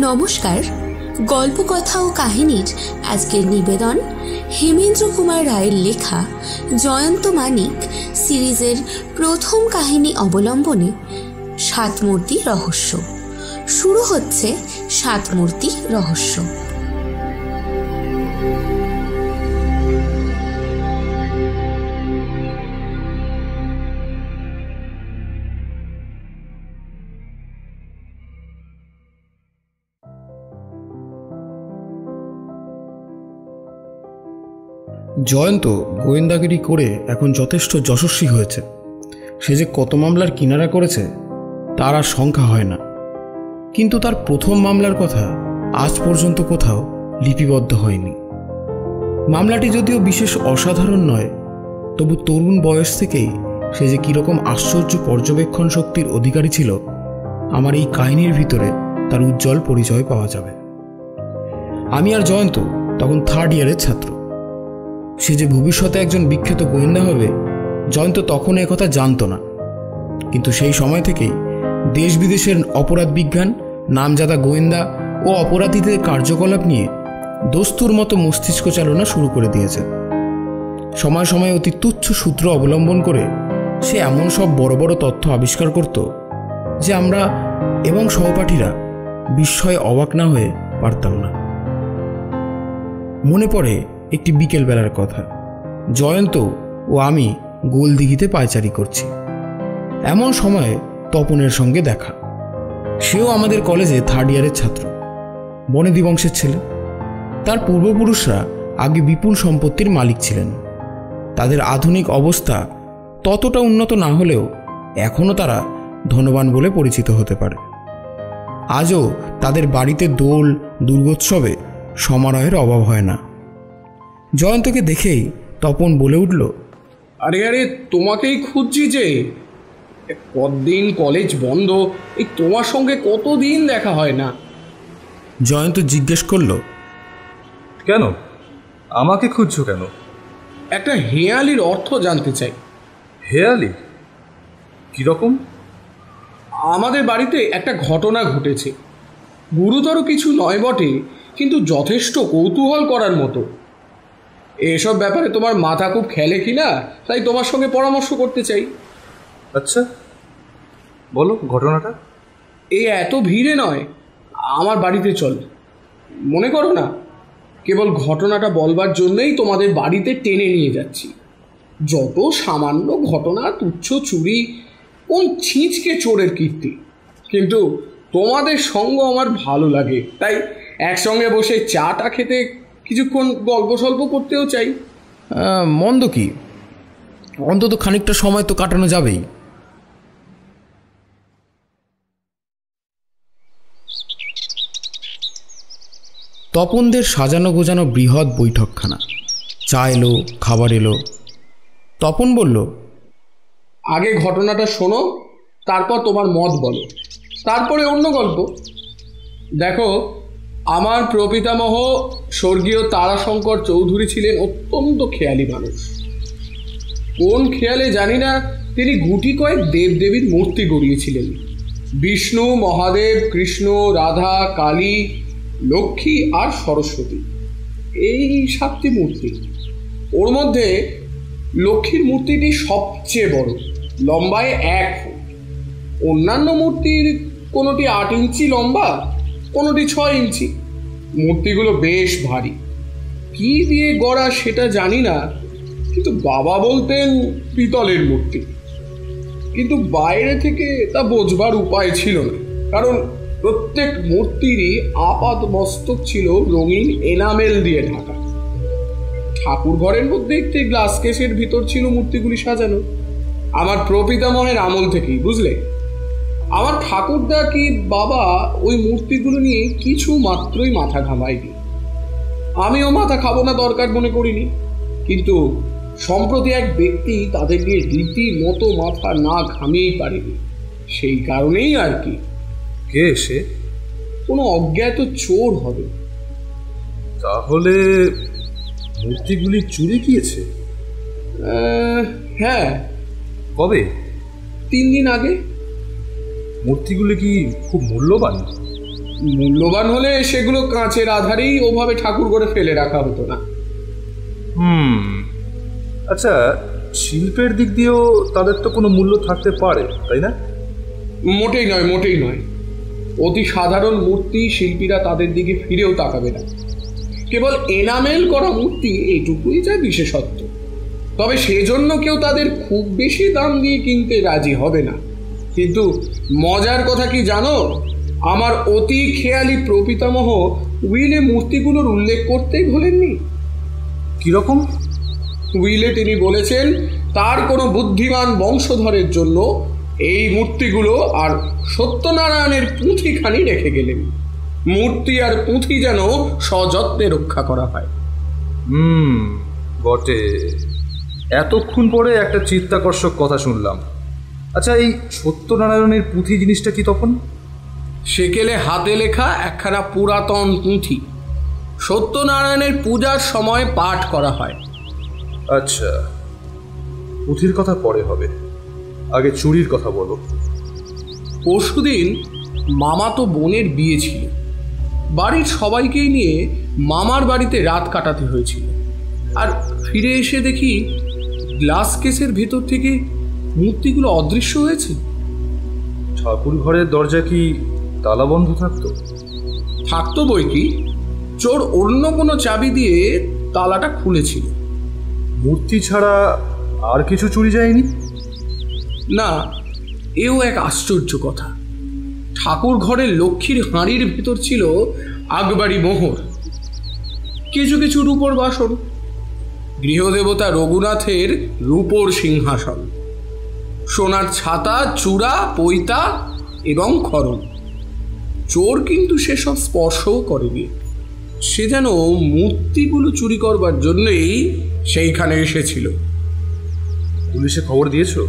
নমস্কার। গল্পকথা ও কাহিনীর আজকের নিবেদন হেমেন্দ্র কুমার রায়ের লেখা জয়ন্ত মানিক সিরিজের প্রথম কাহিনী অবলম্বনে সাতমূর্তি রহস্য। শুরু হচ্ছে সাতমূর্তি রহস্য। জয়ন্ত গোয়েন্দাগিরি করে এখন যথেষ্ট যশস্বী হয়েছে। সে যে কত মামলার কিনারা করেছে তার আর সংখ্যা হয় না, কিন্তু তার প্রথম মামলার কথা আজ পর্যন্ত কোথাও লিপিবদ্ধ হয়নি। মামলাটি যদিও বিশেষ অসাধারণ নয়, তবু তরুণ বয়স থেকেই সে যে কীরকম আশ্চর্য পর্যবেক্ষণ শক্তির অধিকারী ছিল, আমার এই কাহিনীর ভিতরে তার উজ্জ্বল পরিচয় পাওয়া যাবে। আমি আর জয়ন্ত তখন 3rd ইয়ারের ছাত্র। সে যে ভবিষ্যতে একজন বিখ্যাত গোয়েন্দা হবে জয়ন্ত তখন একথা জানত না, কিন্তু সেই সময় থেকেই দেশ বিদেশের অপরাধ বিজ্ঞান, নামজাদা গোয়েন্দা ও অপরাধীদের কার্যকলাপ নিয়ে দস্তুর মতো মস্তিষ্ক চালনা শুরু করে দিয়েছে। সময় সময় অতি তুচ্ছ সূত্র অবলম্বন করে সে এমন সব বড় বড় তথ্য আবিষ্কার করত যে আমরা এবং সহপাঠীরা বিস্ময়ে অবাক না হয়ে পারতাম না। মনে পড়ে একটি বিকেলবেলার কথা। জয়ন্ত ও আমি গোলদিঘিতে পায়চারি করছি। এমন সময়ে তপনের সঙ্গে দেখা। সেও আমাদের কলেজে 3rd ইয়ারের ছাত্র, বনেদি বংশের ছেলে। তার পূর্বপুরুষরা আগে বিপুল সম্পত্তির মালিক ছিলেন। তাদের আধুনিক অবস্থা ততটা উন্নত না হলেও এখনও তারা ধনবান বলে পরিচিত হতে পারে। আজও তাদের বাড়িতে দোল দুর্গোৎসবে সমারোহের অভাব হয় না। জয়ন্তকে দেখেই তপন বলে উঠল, আরে আরে তোমাকেই খুঁজছি যে, কতদিন কলেজ বন্ধ, এই তোমার সঙ্গে কতদিন দেখা হয় না। জয়ন্ত জিজ্ঞেস করল, কেন আমাকে খুঁজছো কেন? একটা হেঁয়ালির অর্থ জানতে চাই। হেয়ালি? কীরকম? আমাদের বাড়িতে একটা ঘটনা ঘটেছে। গুরুতর কিছু নয় বটে, কিন্তু যথেষ্ট কৌতূহল করার মতো। এসব ব্যাপারে তোমার মাথা খুব খেলে কিনা, তাই তোমার সঙ্গে পরামর্শ করতে চাই। আচ্ছা বলো ঘটনাটা। এই এত ভিড়ে নয়, আমার বাড়িতে চল। মনে করো না, কেবল ঘটনাটা বলবার জন্যই তোমাদের বাড়িতে টেনে নিয়ে যাচ্ছি। যত সামান্য ঘটনা, তুচ্ছ চুরি, কোন ছিঁচকে চোরের কীর্তি, কিন্তু তোমাদের সঙ্গ আমার ভালো লাগে, তাই একসঙ্গে বসে চাটা খেতে কিছুক্ষণ গল্প সল্প করতেও চাই। মন্দ কি, অন্তত খানিকটা সময় তো কাটানো যাবেই। তপনদের সাজানো গোজানো বৃহৎ বৈঠকখানা। চা এলো, খাবার এলো। তপন বলল, আগে ঘটনাটা শোনো, তারপর তোমার মত বলো, তারপরে অন্য গল্প। দেখো, আমার প্রপিতামহ স্বর্গীয় তারাশঙ্কর চৌধুরী ছিলেন অত্যন্ত খেয়ালি মানুষ। কোন খেয়ালে জানি না, তিনি গুটি কয়েক দেবদেবীর মূর্তি গড়িয়েছিলেন। বিষ্ণু, মহাদেব, কৃষ্ণ, রাধা, কালী, লক্ষ্মী আর সরস্বতী, এই 7টি মূর্তি। ওর মধ্যে লক্ষ্মীর মূর্তিটি সবচেয়ে বড়, লম্বায় 1 ফুট। অন্যান্য মূর্তির কোনোটি 8 ইঞ্চি লম্বা, কোনোটি 6 ইঞ্চি। মূর্তিগুলো বেশ ভারী। কি দিয়ে গড়া সেটা জানি না, কিন্তু বাবা বলতেন পিতলের মূর্তি। কিন্তু বাইরে থেকে তা বোঝবার উপায় ছিল না, কারণ প্রত্যেক মূর্তিরই আপাত মস্তক ছিল রঙিন এনামেল দিয়ে ঢাকা। ঠাকুর ঘরের মধ্যে একটি গ্লাস কেসের ভিতর ছিল মূর্তিগুলি সাজানো। আমার প্রপিতামহের আমল থেকেই, বুঝলে। আমার ঠাকুরদা কি বাবা ওই মূর্তিগুলো নিয়ে কিছু মাত্রই মাথা ঘামায়নি। আমিও মাথা খাবো না, দরকার মনে করিনি। কিন্তু সম্প্রতি এক ব্যক্তি তাদের নিয়ে রীতিমতো মাথা না ঘামিয়েই পারেনি। সেই কারণেই আর কি। কে সে? কোনো অজ্ঞাত চোর হবে। তাহলে মূর্তিগুলি চুরি গিয়েছে? হ্যাঁ। কবে? 3 দিন আগে। মূর্তিগুলি কি খুব মূল্যবান? মূল্যবান হলে সেগুলো কাঁচের আধারেই ওভাবে ঠাকুর করে ফেলে রাখা হতো না। আচ্ছা, শিল্পের দিক দিয়েও তাদের তো কোনো মূল্য থাকতে পারে, তাই না? মোটেই নয়, মোটেই নয়। অতি সাধারণ মূর্তি শিল্পীরা তাদের দিকে ফিরেও তাকাবে না। কেবল এনামেল করা মূর্তি এইটুকুই যা বিশেষত্ব। তবে সেজন্য কেউ তাদের খুব বেশি দাম দিয়ে কিনতে রাজি হবে না। কিন্তু মজার কথা কি জানো, আমার অতি খেয়ালি প্রপিতামহ উইলে মূর্তিগুলোর উল্লেখ করতেই ভোলেননি। কিরকম? উইলে তিনি বলেছেন তার কোনো বুদ্ধিমান বংশধরের জন্য এই মূর্তিগুলো আর সত্যনারায়ণের পুঁথিখানি রেখে গেলেন। মূর্তি আর পুঁথি যেন সযত্নে রক্ষা করা হয়। বটে। এতক্ষণ পরে একটা চিত্তাকর্ষক কথা শুনলাম। আচ্ছা, এই সত্যনারায়ণের পুঁথি জিনিসটা কি তখন? সেকেলে হাতে লেখা একখানা পুরাতন পুঁথি, সত্যনারায়ণের পূজার সময় পাঠ করা হয়। আচ্ছা, পুঁথির কথা পরে হবে, আগে চুরির কথা বলো। পরশুদিন মামাতো বোনের বিয়ে ছিল। বাড়ির সবাইকেই নিয়ে মামার বাড়িতে রাত কাটাতে হয়েছিল। আর ফিরে এসে দেখি গ্লাস কেসের ভেতর থেকে মূর্তিগুলো অদৃশ্য হয়েছে। ঠাকুর ঘরের দরজা কি তালা বন্ধ থাকতো? থাকতো বই কি, চোর অন্য কোনো চাবি দিয়ে তালাটা খুলেছিল। মূর্তি ছাড়া আর কিছু চুরি যায়নি? না, এও এক আশ্চর্য কথা। ঠাকুর ঘরের লক্ষ্মীর হাঁড়ির ভেতর ছিল আগবাড়ি মোহর, কিছু কিছু রূপোর বাসন, গৃহদেবতা রঘুনাথের রূপোর সিংহাসন, সোনার ছাতা, চূড়া, পৈতা এবং খড়ম। চোর কিন্তু সেসব স্পর্শও করেনি। সে যেন মূর্তিগুলো চুরি করবার জন্যই সেইখানে এসেছিল। পুলিশে খবর দিয়েছো?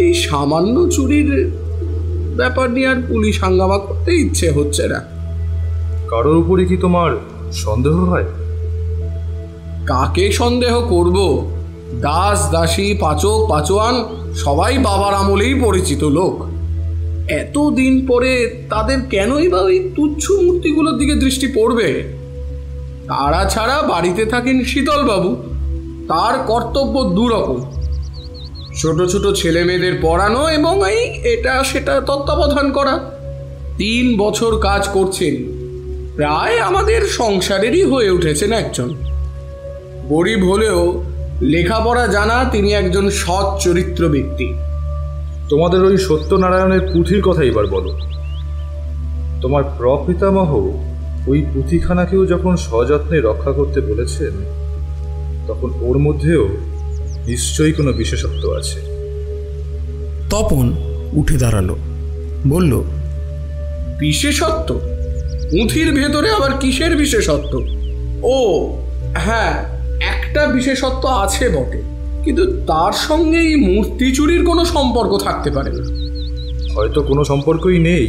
এই সামান্য চুরির ব্যাপার নিয়ে আর পুলিশ হাঙ্গামা করতে ইচ্ছে হচ্ছে না। কারোর উপরে কি তোমার সন্দেহ হয়? কাকে সন্দেহ করব? দাস দাসী, পাচক পাচোয়ান সবাই বাবার আমলেই পরিচিত লোক। এতদিন পরে তাদের কেনই বা ওই তুচ্ছ মূর্তিগুলোর দিকে দৃষ্টি পড়বে? তারা ছাড়া বাড়িতে থাকেন শীতলবাবু, তার কর্তব্য দুরকম, ছোট ছোট ছেলে মেয়েদের পড়ানো এবং এই এটা সেটা তত্ত্বাবধান করা। 3 বছর কাজ করছেন, প্রায় আমাদের সংসারেরই হয়ে উঠেছেন একজন। গরিব হলেও লেখাপড়া জানা তিনি একজন সৎ চরিত্র ব্যক্তি। তোমাদের ওই সত্যনারায়ণের পুঁথির কথা এবার বলো। তোমার প্রপিতামহ ওই পুঁথিখানাকেও যখন সযত্নে রক্ষা করতে বলেছেন, তখন ওর মধ্যেও নিশ্চয়ই কোনো বিশেষত্ব আছে। তপন উঠে দাঁড়ালো, বলল, বিশেষত্ব? পুঁথির ভেতরে আবার কিসের বিশেষত্ব? ও হ্যাঁ, একটা বিশেষত্ব আছে বটে, কিন্তু তার সঙ্গে এই মূর্তি চুরির কোনো সম্পর্ক থাকতে পারে না। হয়তো কোনো সম্পর্কই নেই,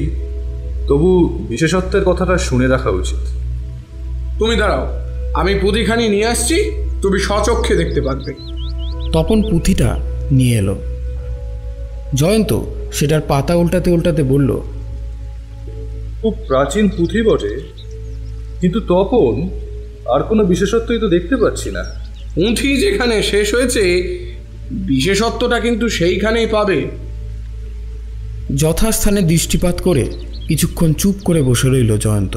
তবু বিশেষত্বের কথাটা শুনে রাখা উচিত। তুমি দাঁড়াও, আমি পুঁথিখানি নিয়ে আসছি, তুমি স্বচক্ষে দেখতে পারবে। তপন পুঁথিটা নিয়ে এলো। জয়ন্ত সেটার পাতা উল্টাতে উল্টাতে বলল, খুব প্রাচীন পুঁথি বটে, কিন্তু তপন আর কোনো বিশেষত্বই তো দেখতে পাচ্ছি না। পুঁথি যেখানে শেষ হয়েছে, বিশেষত্বটা কিন্তু সেইখানেই পাবে। যথাস্থানে দৃষ্টিপাত করে কিছুক্ষণ চুপ করে বসে রইল জয়ন্ত।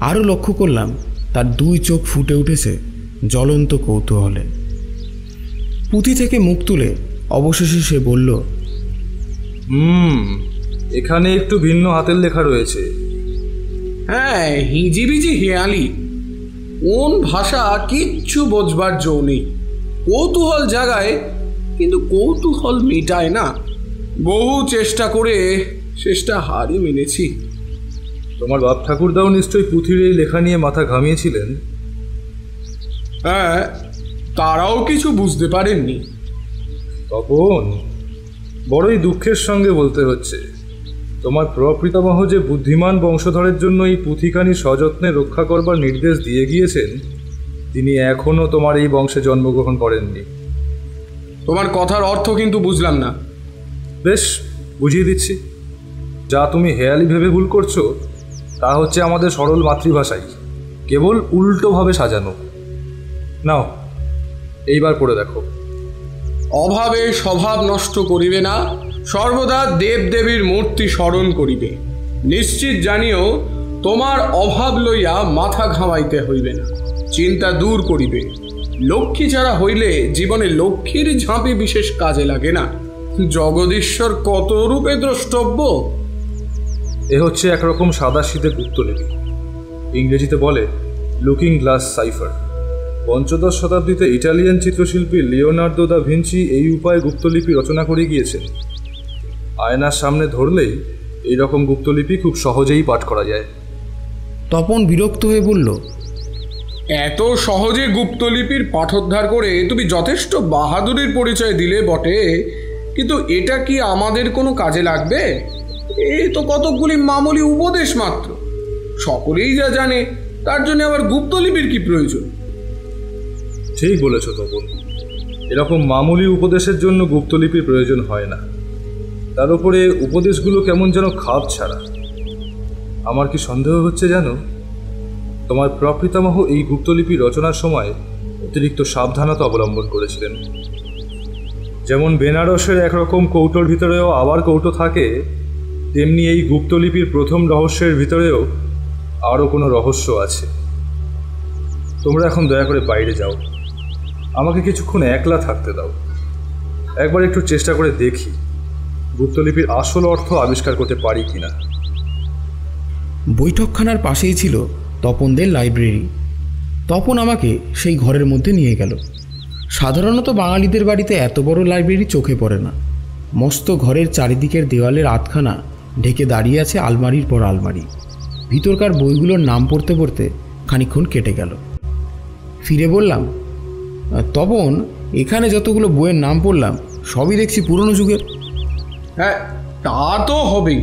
আরও লক্ষ্য করলাম তার 2 চোখ ফুটে উঠেছে জ্বলন্ত কৌতূহলে। পুঁথি থেকে মুখ তুলে অবশেষে সে বলল, এখানে একটু ভিন্ন হাতের লেখা রয়েছে। হ্যাঁ, হিজিবিজি হেয়ালি, কোন ভাষা কিচ্ছু বোঝবার জো নেই। কৌতূহল জাগায়, কিন্তু কৌতূহল মেটায় না। বহু চেষ্টা করে চেষ্টা হারই মেনেছি। তোমার বাপ ঠাকুরদাও নিশ্চয়ই পুঁথির এই লেখা নিয়ে মাথা ঘামিয়েছিলেন। হ্যাঁ, তারাও কিছু বুঝতে পারেননি। তপন, বড়ই দুঃখের সঙ্গে বলতে হচ্ছে, তোমার প্রপিতামহ যে বুদ্ধিমান বংশধরের জন্য এই পুঁথিখানি সযত্নে রক্ষা করবার নির্দেশ দিয়ে গিয়েছেন, তিনি এখনও তোমার এই বংশে জন্মগ্রহণ করেননি। তোমার কথার অর্থ কিন্তু বুঝলাম না। বেশ, বুঝিয়ে দিচ্ছি। যা তুমি হেয়ালি ভেবে ভুল করছো তা হচ্ছে আমাদের সরল মাতৃভাষাই, কেবল উল্টোভাবে সাজানো। নাও এইবার পড়ে দেখো। অভাবে স্বভাব নষ্ট করিবে না, সর্বদা দেবদেবীর মূর্তি স্মরণ করিবে। নিশ্চিত জানিও তোমার অভাব লইয়া মাথা ঘামাইতে হইবে না, চিন্তা দূর করিবে। লক্ষ্মী ছাড়া হইলে জীবনে লক্ষ্মীর ঝাঁপি বিশেষ কাজে লাগে না। জগদীশ্বর কত রূপে দ্রষ্টব্য। এ হচ্ছে একরকম সাদা শীতে গুপ্তলিপি, ইংরেজিতে বলে লুকিং গ্লাস সাইফার। ৫ম শতাব্দীতে ইটালিয়ান চিত্রশিল্পী লিওনার্দো দা ভিঞ্চি এই উপায়ে গুপ্তলিপি রচনা করে গিয়েছেন। আয়নার সামনে ধরলেই এইরকম গুপ্তলিপি খুব সহজেই পাঠ করা যায়। তপন বিরক্ত হয়ে বলল, এত সহজে গুপ্তলিপির পাঠোদ্ধার করে তুমি যথেষ্ট বাহাদুরির পরিচয় দিলে বটে, কিন্তু এটা কি আমাদের কোনো কাজে লাগবে? এ তো কতকগুলি মামুলি উপদেশ মাত্র, সকলেই যা জানে, তার জন্য আবার গুপ্তলিপির কি প্রয়োজন? ঠিক বলেছ তপন, এরকম মামুলি উপদেশের জন্য গুপ্তলিপির প্রয়োজন হয় না। তার উপরে উপদেশগুলো কেমন যেন খাপ ছাড়া। আমার কি সন্দেহ হচ্ছে জানো, তোমার প্রপিতামহ এই গুপ্তলিপি রচনার সময় অতিরিক্ত সাবধানতা অবলম্বন করেছিলেন। যেমন বেনারসের একরকম কৌটোর ভিতরেও আবার কৌটো থাকে, তেমনি এই গুপ্তলিপির প্রথম রহস্যের ভিতরেও আরও কোনো রহস্য আছে। তোমরা এখন দয়া করে বাইরে যাও, আমাকে কিছুক্ষণ একলা থাকতে দাও। একবার একটু চেষ্টা করে দেখি গুপ্তলিপির আসল অর্থ আবিষ্কার করতে পারি কিনা। বৈঠকখানার পাশেই ছিল তপনদের লাইব্রেরি। তপন আমাকে সেই ঘরের মধ্যে নিয়ে গেল। সাধারণত বাঙালিদের বাড়িতে এত বড় লাইব্রেরি চোখে পড়ে না। মস্ত ঘরের চারিদিকের দেওয়ালের আধখানা ঢেকে দাঁড়িয়ে আছে আলমারির পর আলমারি। ভিতরকার বইগুলোর নাম পড়তে পড়তে খানিকক্ষণ কেটে গেল। ফিরে বললাম, তপন, এখানে যতগুলো বইয়ের নাম পড়লাম সবই দেখছি পুরনো যুগের। হ্যাঁ, তা তো হবেই।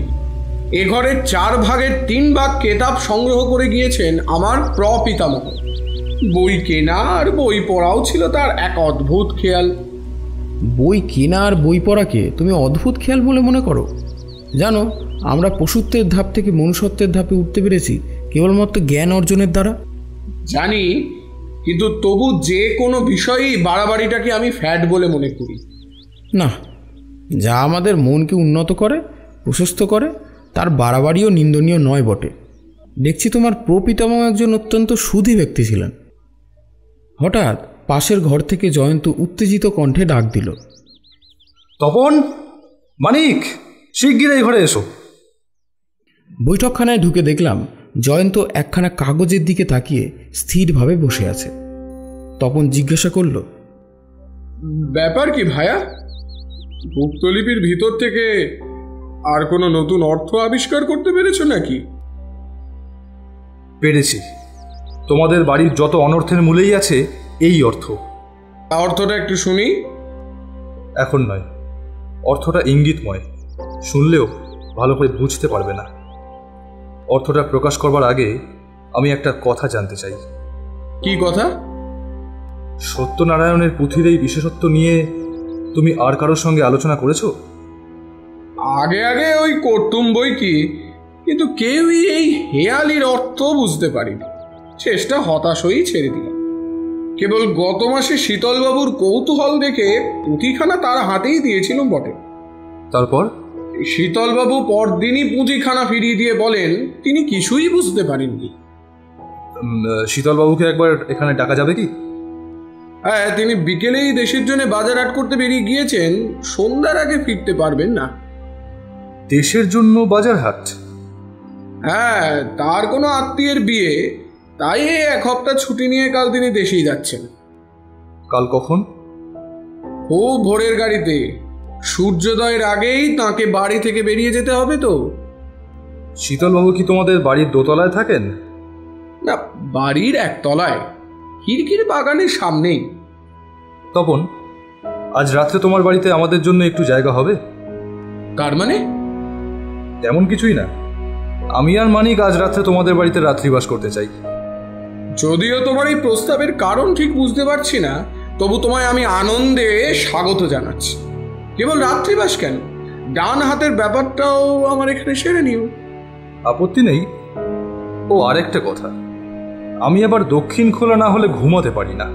এ ঘরের 4 ভাগের 3 ভাগ কেতাব সংগ্রহ করে গিয়েছেন আমার প্রপিতামহ। বই কেনা আর বই পড়াও ছিল তার এক অদ্ভুত খেয়াল। বই কেনা আর বই পড়াকে তুমি অদ্ভুত খেয়াল বলে মনে করো? জানো, আমরা পশুত্বের ধাপ থেকে মনুষ্যত্বের ধাপে উঠতে পেরেছি কেবলমাত্র জ্ঞান অর্জনের দ্বারা। জানি, কিন্তু তবু যে কোনো বিষয়েই বাড়াবাড়িটাকে আমি ফ্যাট বলে মনে করি না। যা আমাদের মনকে উন্নত করে, প্রশস্ত করে, তার বাড়াবাড়িও নিন্দনীয় নয় বটে। দেখছি তোমার প্রপিতামহ একজন অত্যন্ত সুধী ব্যক্তি ছিলেন। হঠাৎ পাশের ঘর থেকে জয়ন্ত উত্তেজিত কণ্ঠে ডাক দিল, তপন, মানিক, শিগগির এই ঘরে এসো। বৈঠকখানায় ঢুকে দেখলাম জয়ন্ত একখানা কাগজের দিকে তাকিয়ে স্থিরভাবে বসে আছে। তপন জিজ্ঞাসা করল, ব্যাপার কি ভায়া? গুপ্তলিপির ভিতর থেকে আর কোনো নতুন অর্থ আবিষ্কার করতে পেরেছো নাকি? পেরেছি। তোমাদের বাড়ির যত অনর্থের মূলেই আছে এই অর্থ। অর্থটা একটু শুনি। এখন নয়, অর্থটা ইঙ্গিতময়, শুনলেও ভালো করে বুঝতে পারবে না। অর্থটা প্রকাশ করবার আগে আমি একটা কথা জানতে চাই। কি কথা? সত্যনারায়ণের পুঁথির এই বিশেষত্ব নিয়ে তুমি আর কারোর সঙ্গে আলোচনা করেছো? আগে আগে ওই করতুম বই কি, কিন্তু কেউই এই হেয়ালির অর্থ বুঝতে পারিনি। চেষ্টা হতাশ হয়েই ছেড়ে দিলাম। কেবল গত মাসে শীতলবাবুর কৌতূহল দেখে পুঁথিখানা তার হাতেই দিয়েছিলাম বটে। তারপর শীতলবাবু পরদিনই পুঁথিখানা ফিরিয়ে দিয়ে বলেন তিনি কিছুই বুঝতে পারেননি। শীতলবাবুকে একবার এখানে ডাকা যাবে কি? হ্যাঁ, তিনি বিকেলেই দেশের জন্য বাজার হাট করতে বেরিয়ে গিয়েছেন, সন্ধ্যার আগে ফিরতে পারবেন না। দেশের জন্য বাজার হাট? হ্যাঁ, তার কোনো আত্মীয়ের বিয়ে, তাই 1 সপ্তাহ ছুটি নিয়ে কাল তিনি দেশেই যাচ্ছেন। কাল কখন? খুব ভোরের গাড়িতে। সূর্যোদয়ের আগেই তাকে বাড়ি থেকে বেরিয়ে যেতে হবে তো। শীতলবাবু কি তোমাদের বাড়ির দোতলায় থাকেন? না, বাড়ির 1 তলায়, খিড়কির বাগানের সামনেই। তপন, আজ রাত্রে তোমার বাড়িতে আমাদের জন্য একটু জায়গা হবে? কার মানে? তেমন কিছুই না, আমি আর মানিক আজ রাত্রে তোমাদের বাড়িতে রাত্রিবাস করতে চাই। যদিও তোমার এই প্রস্তাবের কারণ ঠিক বুঝতে পারছি না, তবু তোমায় আমি আনন্দে স্বাগত জানাচ্ছি। কেবল রাত্রিবাস কেন, ডান হাতের ব্যাপারটাও আমার এখানে সেরে নিও। আপত্তি নেই। ও আরেকটা কথা, আমি আবার দক্ষিণ খোলা না হলে ঘুমাতে পারি না।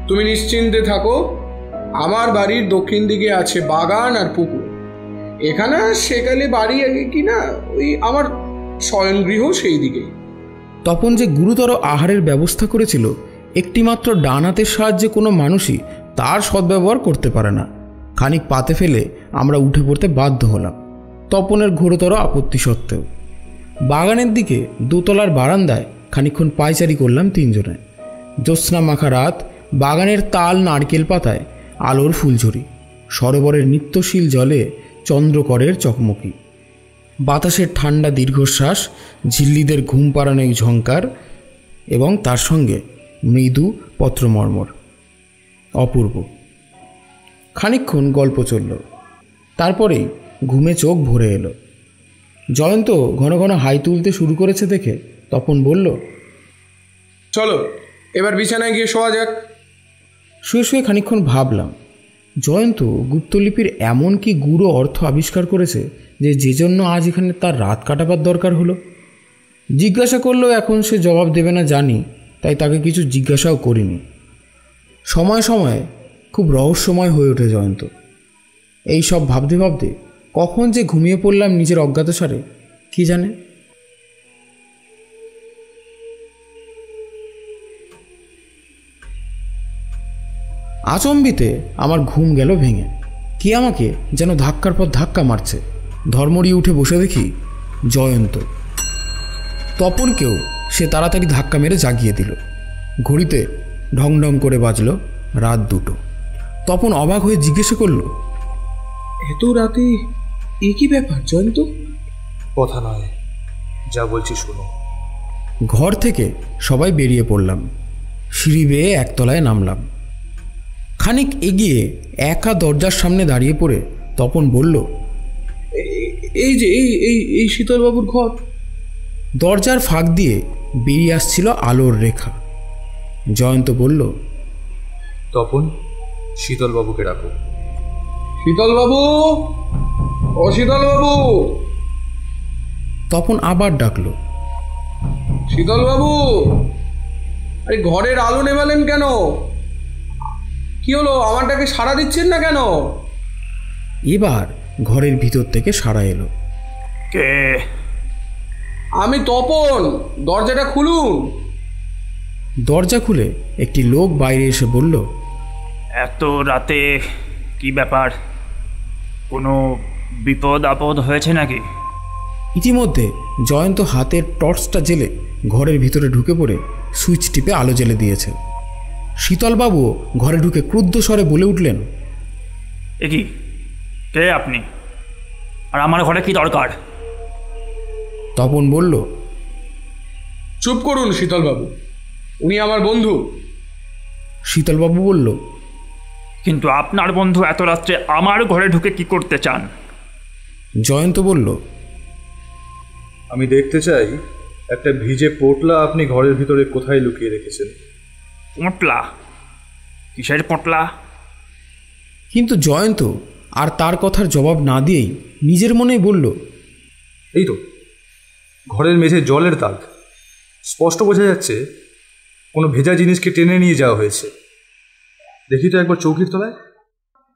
তুমি নিশ্চিন্তে থাকো, আমার বাড়ির দক্ষিণ দিকে আছে বাগান আর পুকুর। এখানে সেকালে বাড়ি আগে কিনা ওই আমার শয়নগৃহ সেই দিকেই। তপন যে গুরুতর আহারের ব্যবস্থা করেছিল, একটিমাত্র ডান হাতের সাহায্যে কোনো মানুষই তার সদ্ব্যবহার করতে পারে না। খানিক পাতে ফেলে আমরা উঠে পড়তে বাধ্য হলাম, তপনের ঘোরতর আপত্তি সত্ত্বেও। বাগানের দিকে দোতলার বারান্দায় খানিকক্ষণ পায়চারি করলাম তিনজনে। জ্যোৎস্না মাখা রাত, বাগানের তাল নারকেল পাতায় আলোর ফুলঝুরি, সরোবরের নিত্যশীল জলে চন্দ্রকরের চকমকি, বাতাসের ঠান্ডা দীর্ঘশ্বাস, ঝিল্লিদের ঘুম পাড়ানো ঝংকার এবং তার সঙ্গে মৃদু পত্রমর্মর। অপূর্ব। খানিকক্ষণ গল্প চলল, তারপরেই ঘুমে চোখ ভরে এলো। জয়ন্ত ঘন ঘন হাই তুলতে শুরু করেছে দেখে তপন বলল, চলো এবার বিছানায় গিয়ে শোয়া যাক। শুয়ে শুয়ে খানিকক্ষণ ভাবলাম, জয়ন্ত গুপ্তলিপির এমন কি গূঢ় অর্থ আবিষ্কার করেছে যে জন্য আজ এখানে তার রাত কাটাবার দরকার হলো। জিজ্ঞাসা করলেও এখন সে জবাব দেবে না জানি, তাই তাকে কিছু জিজ্ঞাসাও করিনি। সময় সময় খুব রহস্যময় হয়ে ওঠে জয়ন্ত। এই সব ভাবতে ভাবতে কখন যে ঘুমিয়ে পড়লাম নিজের অজ্ঞাতসারে কি জানে। আচম্বিতে আমার ঘুম গেল ভেঙে। কি আমাকে যেন ধাক্কার পর ধাক্কা মারছে। ধর্মড়িয়ে উঠে বসে দেখি জয়ন্ত। তপনকেও সে তাড়াতাড়ি ধাক্কা মেরে জাগিয়ে দিল। ঘড়িতে ঢং ঢং করে বাজল রাত 2টো। তপন অবাক হয়ে জিজ্ঞেস করল, এত রাতে এ কি ব্যাপার জয়ন্ত? কথা নয়, যা বলছি শোনো। ঘর থেকে সবাই বেরিয়ে পড়লাম। সিঁড়ি বেয়ে একতলায় নামলাম। খানিক এগিয়ে একা দরজার সামনে দাঁড়িয়ে পড়ে তপন বলল, এই যে এই শীতলবাবুর ঘর। দরজার ফাঁক দিয়ে বেরিয়ে আসছিল আলোর রেখা। জয়ন্ত বলল, তপন, শীতলবাবুকে ডাকো। শীতলবাবু, ও শীতলবাবু। তপন আবার ডাকলো, শীতলবাবু। আরে ঘরের আলো নেভালেন কেন? কি হলো, আমারটাকে সাড়া দিচ্ছেন না কেন? এবার ঘরের ভিতর থেকে সাড়া এলো। কে? আমি তপন, দরজাটা খুলুন। দরজা খুলে একটি লোক বাইরে এসে বলল, এত রাতে কি ব্যাপার? কোনো বিপদ আপদ হয়েছে নাকি? ইতিমধ্যে জয়ন্ত হাতের টর্চটা জেলে ঘরের ভিতরে ঢুকে পড়ে সুইচ টিপে আলো জ্বেলে দিয়েছে। শীতলবাবুও ঘরে ঢুকে ক্রুদ্ধ স্বরে বলে উঠলেন, এ কি, কে আপনি? আর আমার ঘরে কি দরকার? তপন বলল, চুপ করুন শীতলবাবু, উনি আমার বন্ধু। শীতলবাবু বলল, কিন্তু আপনার বন্ধু এত রাত্রে আমার ঘরে ঢুকে কি করতে চান? জয়ন্ত বলল, আমি দেখতে চাই একটা ভিজে পোটলা আপনি ঘরের ভিতরে কোথায় লুকিয়ে রেখেছেন। পোটলা? কিসের পোটলা? কিন্তু জয়ন্ত আর তার কথার জবাব না দিয়েই নিজের মনেই বলল, এই তো ঘরের মেঝে জলের দাগ, স্পষ্ট বোঝা যাচ্ছে কোনো ভেজা জিনিসকে টেনে নিয়ে যাওয়া হয়েছে। দেখি তো একবার চৌকির তলায়।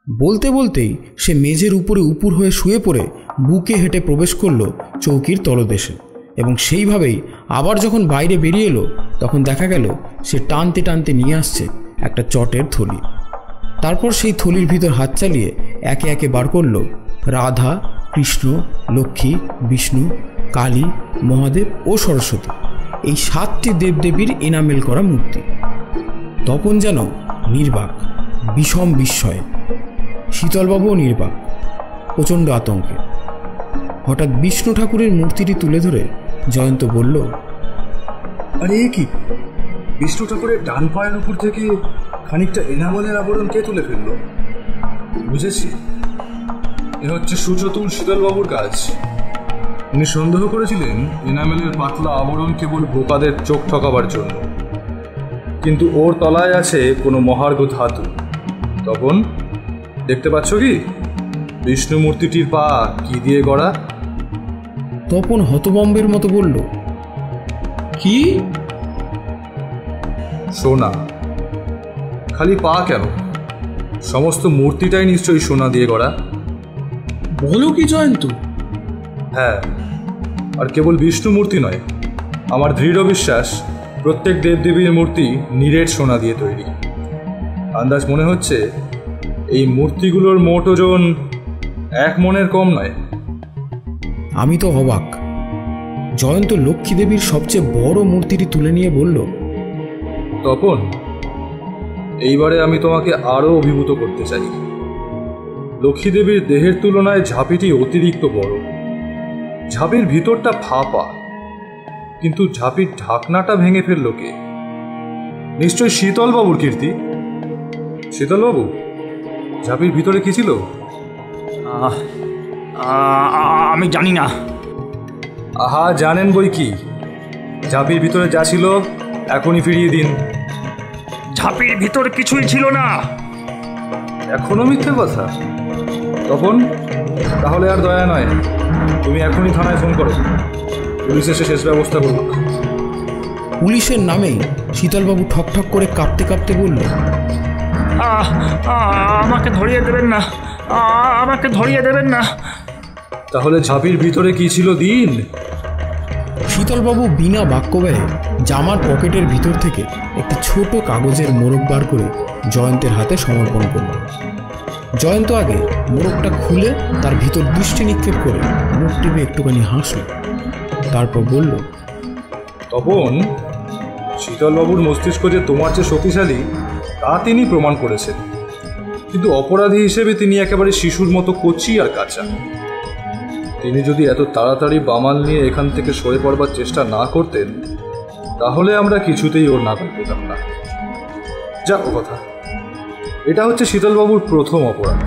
বলতে বলতেই সে মেঝের উপরে উপুর হয়ে শুয়ে পড়ে বুকে হেঁটে প্রবেশ করলো চৌকির তলদেশে, এবং সেইভাবেই আবার যখন বাইরে বেরিয়ে এলো তখন দেখা গেল সে টানতে টানতে নিয়ে আসছে একটা চটের থলি। তারপর সেই থলির ভিতর হাত চালিয়ে একে একে বার করল রাধা, কৃষ্ণ, লক্ষ্মী, বিষ্ণু, কালী, মহাদেব ও সরস্বতী, এই 7টি দেবদেবীর এনামেল করা মূর্তি। তপন যেন নির্বাক, বিষম বিস্ময়ে। শীতলবাবুও নির্বাক, প্রচণ্ড আতঙ্কে। হঠাৎ বিষ্ণু ঠাকুরের মূর্তিটি তুলে ধরে জয়ন্ত বলল, আরে এ কি, বিষ্ণু ঠাকুরের ডান পায়ের উপর থেকে খানিকটা এনামেলের আবরণ কে তুলে ফেলল? বুঝেছি, এ হচ্ছে সুচতুর শীতলবাবুর কাজ। উনি সন্দেহ করেছিলেন এনামেলের পাতলা আবরণ কেবল বোকাদের চোখ ঠকাবার জন্য, কিন্তু ওর তলায় আছে কোনো মহার্ঘ ধাতু। তখন দেখতে পাচ্ছ কি? বিষ্ণু মূর্তিটির পা কি দিয়ে গড়া? তপন হতবম্বের মতো বলল, কি? সোনা। খালি পা কেন, সমস্ত মূর্তিটাই নিশ্চয়ই সোনা দিয়ে গড়া। বলো কি জয়ন্ত? হ্যাঁ, আর কেবল বিষ্ণু মূর্তি নয়, আমার দৃঢ় বিশ্বাস প্রত্যেক দেবদেবীর মূর্তি নিরেট সোনা দিয়ে তৈরি। আন্দাজ মনে হচ্ছে এই মূর্তিগুলোর মোট ওজন 1 মণের কম নয়। আমি তো অবাক। জয়ন্ত লক্ষ্মী দেবীর সবচেয়ে বড় মূর্তিটি তুলে নিয়ে বলল, তখন এইবারে আমি তোমাকে আরও অভিভূত করতে চাই। লক্ষ্মী দেবীর দেহের তুলনায় ঝাঁপিটি অতিরিক্ত বড়। ঝাঁপির ভিতরটা ফাঁপা, কিন্তু ঝাঁপির ঢাকনাটা ভেঙে ফেলল কে? নিশ্চয় শীতলবাবুর কীর্তি। শীতলবাবু, ঝাঁপির ভিতরে কি ছিল? আমি জানি না। আহা, জানেন বই কি। ঝাঁপির ভিতরে যা ছিল এখনই ফিরিয়ে দিন। ঝাঁপির ভিতর কিছুই ছিল না। এখনো মিথ্যে কথা? তখন তাহলে আর দয়া নয়, তুমি এখনই থানায় ফোন করো, পুলিশ এসে শেষ ব্যবস্থা করব। পুলিশের নামেই শীতলবাবু ঠকঠক করে কাঁপতে কাঁপতে বলল, আমাকে ধরিয়ে দেবেন না, আমাকে ধরিয়ে দেবেন না। তাহলে ঝাঁপির ভিতরে কি ছিল দিন? শীতলবাবু বিনা বাক্য ব্যয়ে জামার পকেটের ভিতর থেকে একটি ছোট কাগজের মোড়ক বার করে জয়ন্তের হাতে সমর্পণ করল। জয়ন্ত আগে মোড়কটা খুলে তার ভিতর দৃষ্টি নিক্ষেপ করে মুখ টিপে একটুখানি হাসল, তারপর বলল, তপন, শীতলবাবুর মস্তিষ্ক যে তোমার চেয়ে শক্তিশালী তা তিনি প্রমাণ করেছেন, কিন্তু অপরাধী হিসেবে তিনি একেবারে শিশুর মতো কচি আর কাঁচা। তিনি যদি এত তাড়াতাড়ি বামাল নিয়ে এখান থেকে সরে পড়বার চেষ্টা না করতেন, তাহলে আমরা কিছুতেই ওর নাগাল পেতাম না। যা ও কথা, এটা হচ্ছে শীতলবাবুর প্রথম অপরাধ,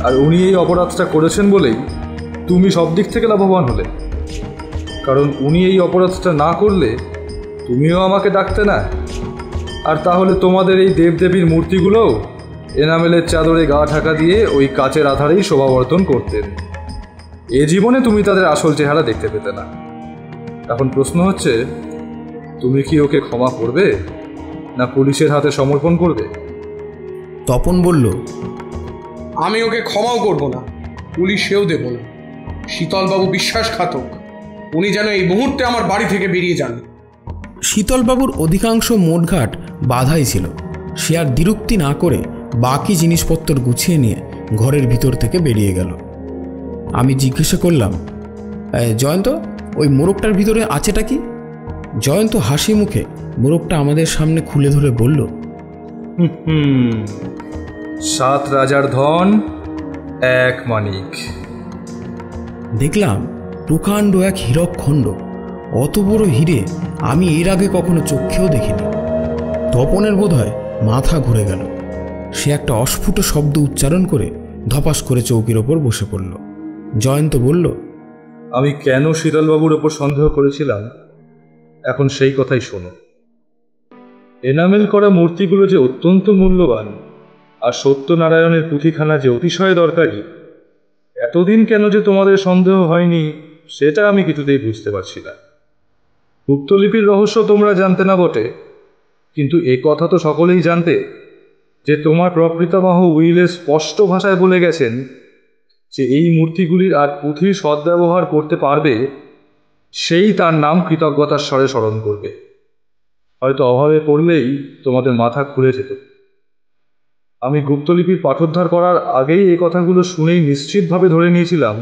আর উনি এই অপরাধটা করেছেন বলেই তুমি সব দিক থেকে লাভবান হলে। কারণ উনি এই অপরাধটা না করলে তুমিও আমাকে ডাকতে না, আর তাহলে তোমাদের এই দেবদেবীর মূর্তিগুলোও এনামেলের চাদরে গা ঢাকা দিয়ে ওই কাচের আধারেই শোভাবর্ধন করতেন। এ জীবনে তুমি তাদের আসল চেহারা দেখতে পেতে না। এখন প্রশ্ন হচ্ছে, তুমি কি ওকে ক্ষমা করবে না পুলিশের হাতে সমর্পণ করবে? তপন বলল, আমি ওকে ক্ষমাও করব না, পুলিশেও দেব না। শীতলবাবু বিশ্বাসঘাতক, উনি যেন এই মুহূর্তে আমার বাড়ি থেকে বেরিয়ে যান। শীতলবাবুর অধিকাংশ মোটঘাট বাধাই ছিল। সে আর দ্বিরুক্তি না করে বাকি জিনিসপত্র গুছিয়ে নিয়ে ঘরের ভিতর থেকে বেরিয়ে গেল। আমি জিজ্ঞাসা করলাম, জয়ন্ত, ওই মোড়কটার ভিতরে আছেটা কি? জয়ন্ত হাসি মুখে মোড়কটা আমাদের সামনে খুলে ধরে বলল, 7 রাজার ধন, 1 মানিক। দেখলাম প্রকাণ্ড এক হীরক খণ্ড। অত বড় হিরে আমি এর আগে কখনো চোখেও দেখিনি। তপনের বোধহয় মাথা ঘুরে গেল। সে একটা অস্ফুট শব্দ উচ্চারণ করে ধপাস করে চৌকির ওপর বসে পড়ল। জয়ন্ত বলল, আমি কেন শীতলবাবুর ওপর সন্দেহ করেছিলাম এখন সেই কথাই শোনো। এনামেল করা মূর্তিগুলো যে অত্যন্ত মূল্যবান, আর সত্যনারায়ণের পুঁথিখানা যে অতিশয় দরকারি, এতদিন কেন যে তোমাদের সন্দেহ হয়নি সেটা আমি কিছুতেই বুঝতে পারছি না। গুপ্তলিপির রহস্য তোমরা জানতে না বটে, কিন্তু এ কথা তো সকলেই জানতে যে তোমার প্রপিতামহ উইলে স্পষ্ট ভাষায় বলে গেছেন যে এই মূর্তিগুলির আর পুঁথির সদ্ব্যবহার করতে পারবে সেই তার নাম কৃতজ্ঞতার স্বরে স্মরণ করবে। হয়তো অভাবে পড়লেই তোমাদের মাথা খুলে যেত। আমি গুপ্তলিপির পাঠোদ্ধার করার আগেই এই কথাগুলো শুনেই নিশ্চিতভাবে ধরে নিয়েছিলাম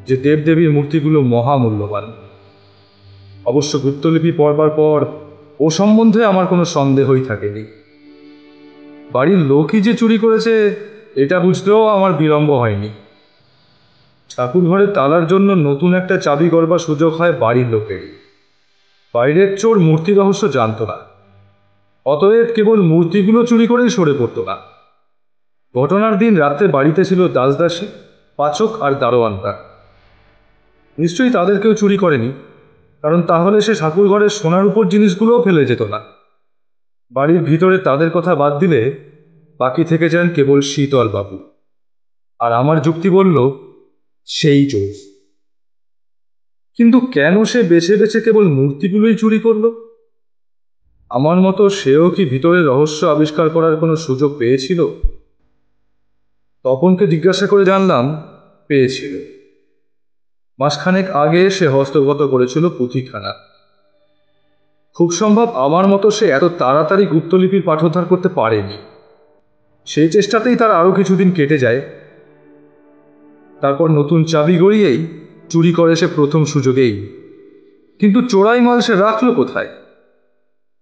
যে দেবদেবীর মূর্তিগুলো মহামূল্যবান। অবশ্য গুপ্তলিপি পড়বার পর ও সম্বন্ধে আমার কোনো সন্দেহই থাকেনি। বাড়ির লোকই যে চুরি করেছে এটা বুঝতেও আমার বিলম্ব হয়নি। ঠাকুর ঘরের তালার জন্য নতুন একটা চাবি করবার সুযোগ হয় বাড়ির লোকেরই। বাইরের চোর মূর্তি রহস্য জানত না, অতএব কেবল মূর্তিগুলো চুরি করেই সরে পড়ত না। ঘটনার দিন রাতে বাড়িতে ছিল দাসদাসী, পাচক আর দারোয়ানটা। নিশ্চয়ই তাদের কেউ চুরি করেনি, কারণ তাহলে সে ঠাকুর ঘরের সোনার উপর জিনিসগুলোও ফেলে যেত না। বাড়ির ভিতরে তাদের কথা বাদ দিলে বাকি থেকে যান কেবল শীতলবাবু। আর আমার যুক্তি বলল সেই চোর। কিন্তু কেন সে বেছে বেছে কেবল মূর্তিগুলোই চুরি করলো? আমার মতো সেও কি ভিতরের রহস্য আবিষ্কার করার কোনো সুযোগ পেয়েছিল? তপনকে জিজ্ঞাসা করে জানলাম পেয়েছিল। মাসখানেক আগে সে হস্তগত করেছিল পুঁথিখানা। খুব সম্ভব আমার মতো সে এত তাড়াতাড়ি গুপ্তলিপির পাঠোদ্ধার করতে পারেনি। সেই চেষ্টাতেই তার আরও কিছুদিন কেটে যায়। তারপর নতুন চাবি গড়িয়েই চুরি করে সে প্রথম সুযোগেই। কিন্তু চোরাই মাল সে রাখলো কোথায়?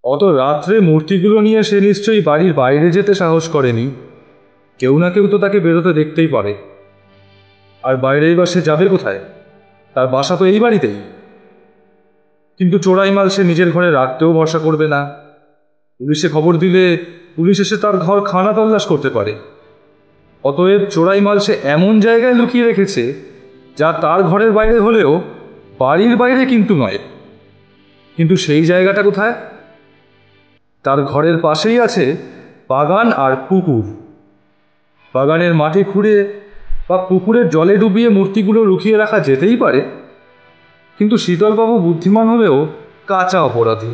অত রাত্রে মূর্তিগুলো নিয়ে সে নিশ্চয়ই বাড়ির বাইরে যেতে সাহস করেনি। কেউ না কেউ তো তাকে বেরোতে দেখতেই পারে। আর বাইরেই বা সে যাবে কোথায়? তার বাসা তো এই বাড়িতেই। কিন্তু চোরাই মাল সে নিজের ঘরে রাখতেও ভরসা করবে না। পুলিশে খবর দিলে পুলিশ এসে তার ঘর খানা তল্লাশ করতে পারে। অতএব চোরাই মাল সে এমন জায়গায় লুকিয়ে রেখেছে যা তার ঘরের বাইরে হলেও বাড়ির বাইরে কিন্তু নয়। কিন্তু সেই জায়গাটা কোথায়? তার ঘরের পাশেই আছে বাগান আর পুকুর। বাগানের মাটি খুঁড়ে বা পুকুরের জলে ডুবিয়ে মূর্তিগুলো লুকিয়ে রাখা যেতেই পারে। কিন্তু শীতলবাবু বুদ্ধিমান হলেও কাঁচা অপরাধী।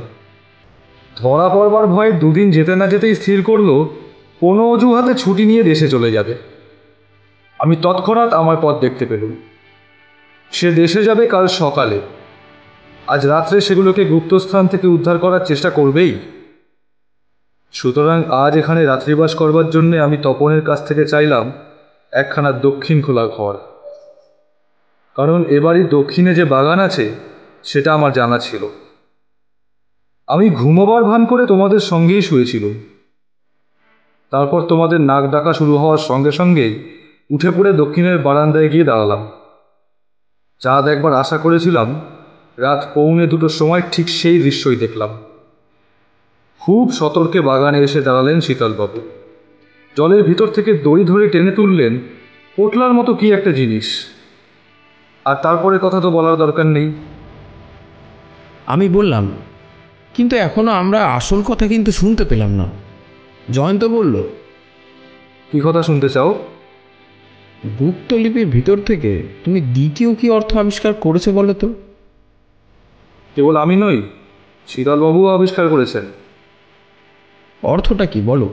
ধরা পড়বার ভয়ে দুদিন যেতে না যেতেই স্থির করলো কোনো অজুহাতে ছুটি নিয়ে দেশে চলে যাবে। আমি তৎক্ষণাৎ আমার পথ দেখতে পেলুম। সে দেশে যাবে কাল সকালে। আজ রাত্রে সেগুলোকে গুপ্তস্থান থেকে উদ্ধার করার চেষ্টা করবেই। সুতরাং আজ এখানে রাত্রিবাস করবার জন্যে আমি তপনের কাছ থেকে চাইলাম একখানা দক্ষিণ খোলা ঘর। কারণ এবারই দক্ষিণে যে বাগান আছে সেটা আমার জানা ছিল। আমি ঘুমোবার ভান করে তোমাদের সঙ্গেই শুয়েছিল। তারপর তোমাদের নাক ডাকা শুরু হওয়ার সঙ্গে সঙ্গেই উঠে পড়ে দক্ষিণের বারান্দায় গিয়ে দাঁড়ালাম। চাঁদ একবার আশা করেছিলাম, রাত 1:45 সময় ঠিক সেই দৃশ্যই দেখলাম। খুব সতর্কে বাগানে এসে দাঁড়ালেন শীতলবাবু। জলের ভিতর থেকে দড়ি ধরে টেনে তুললেন পোটলার মতো কি একটা জিনিস। আর তারপরে কথা তো বলার দরকার নেই। আমি বললাম, কিন্তু এখনো আমরা আসল কথা কিন্তু শুনতে পেলাম না। জয়ন্ত বলল, কি কথা শুনতে চাও? গুপ্তলিপির ভিতর থেকে তুমি দ্বিতীয় কি অর্থ আবিষ্কার করেছো বলো তো? কেবল আমি নই, শীতলবাবুও আবিষ্কার করেছেন। অর্থটা কি বলো?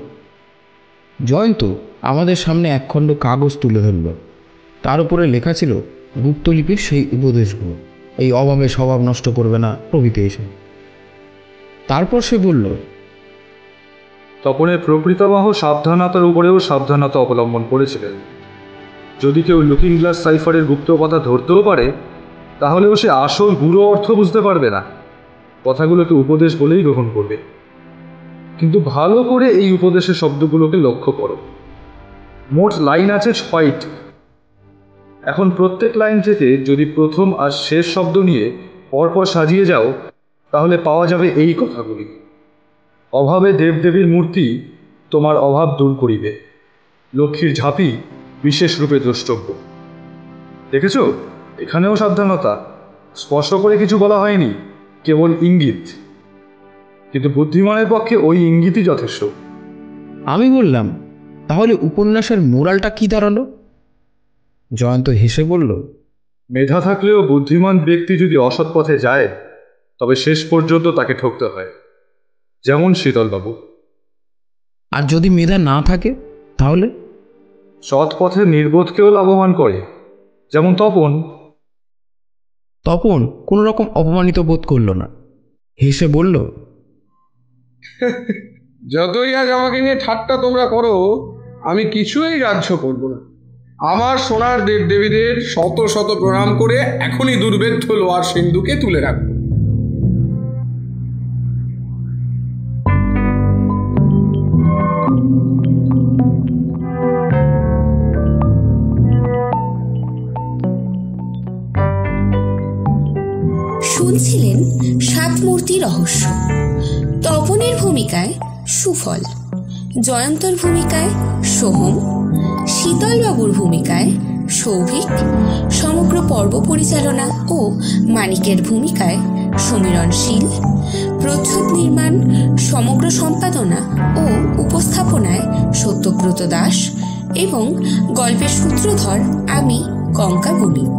জয়ন্ত আমাদের সামনে একখণ্ড কাগজ তুলে ধরল। তার উপরে লেখা ছিল গুপ্তলিপির সেই উপদেশগুলো, এই অভাবে স্বভাব নষ্ট করবে না প্রভৃতি এসে। তারপর সে বলল, তপনের প্রকৃতবাহ সাবধানতার উপরেও সাবধানতা অবলম্বন করেছিলেন। যদি কেউ লুকিং গ্লাস সাইফারের গুপ্ত কথা ধরতেও পারে, তাহলেও সে আসল গুঁড়ো অর্থ বুঝতে পারবে না। কথাগুলোকে উপদেশ বলেই গ্রহণ করবে। কিন্তু ভালো করে এই উপদেশের শব্দগুলোকে লক্ষ্য করো। মোট লাইন আছে 6টি। এখন প্রত্যেক লাইন থেকে যদি প্রথম আর শেষ শব্দ নিয়ে পরপর সাজিয়ে যাও, তাহলে পাওয়া যাবে এই কথাগুলি। অভাবে দেবদেবীর মূর্তি তোমার অভাব দূর করিবে, লক্ষ্মীর ঝাঁপি বিশেষ রূপে দ্রষ্টব্য। দেখেছ, এখানেও সাবধানতা। স্পষ্ট করে কিছু বলা হয়নি, কেবল ইঙ্গিত। কিন্তু বুদ্ধিমানের পক্ষে ওই ইঙ্গিতই যথেষ্ট। আমি বললাম, তাহলে উপন্যাসের মোরালটা কি দাঁড়ালো? জয়ন্ত হেসে বলল, মেধা থাকলেও বুদ্ধিমান ব্যক্তি যদি অসৎ পথে যায়, তবে শেষ পর্যন্ত তাকে ঠকতে হয়, যেমন শীতলবাবু। আর যদি মেধা না থাকে তাহলে? সৎ পথে নির্বোধকেও লাভবান করে, যেমন তপন। তপন কোনো রকম অপমানিত বোধ করল না, হেসে বলল, যতই আজ আমাকে নিয়ে ঠাট্টা তোমরা করো, আমি কিছুই গ্রাহ্য করব না। আমার সোনার দেবদেবীদের শত শত প্রণাম করে এখনই দুর্ভেদ্য লোহার সিন্ধুকে তুলে রাখবো। শুনছিলেন সাত মূর্তি রহস্য। তপনের ভূমিকায় সুফল, জয়ন্তর ভূমিকায় সোহম, শীতলবাবুর ভূমিকায় সৌভিক, সমগ্র পর্ব পরিচালনা ও মানিকের ভূমিকায় সমীরণশীল, প্রচ্ছদ নির্মাণ, সমগ্র সম্পাদনা ও উপস্থাপনায় সত্যব্রত দাস, এবং গল্পের সূত্রধর আমি কঙ্কা ভৌমিক।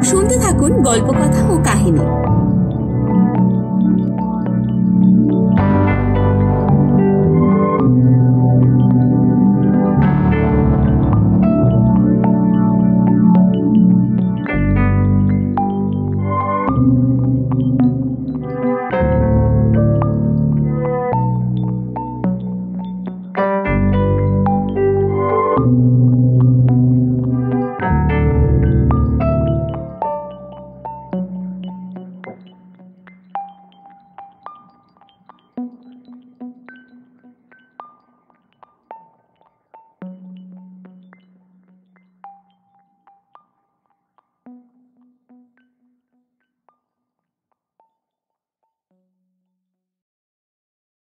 শুনতে থাকুন গল্পকথা ও কাহিনী।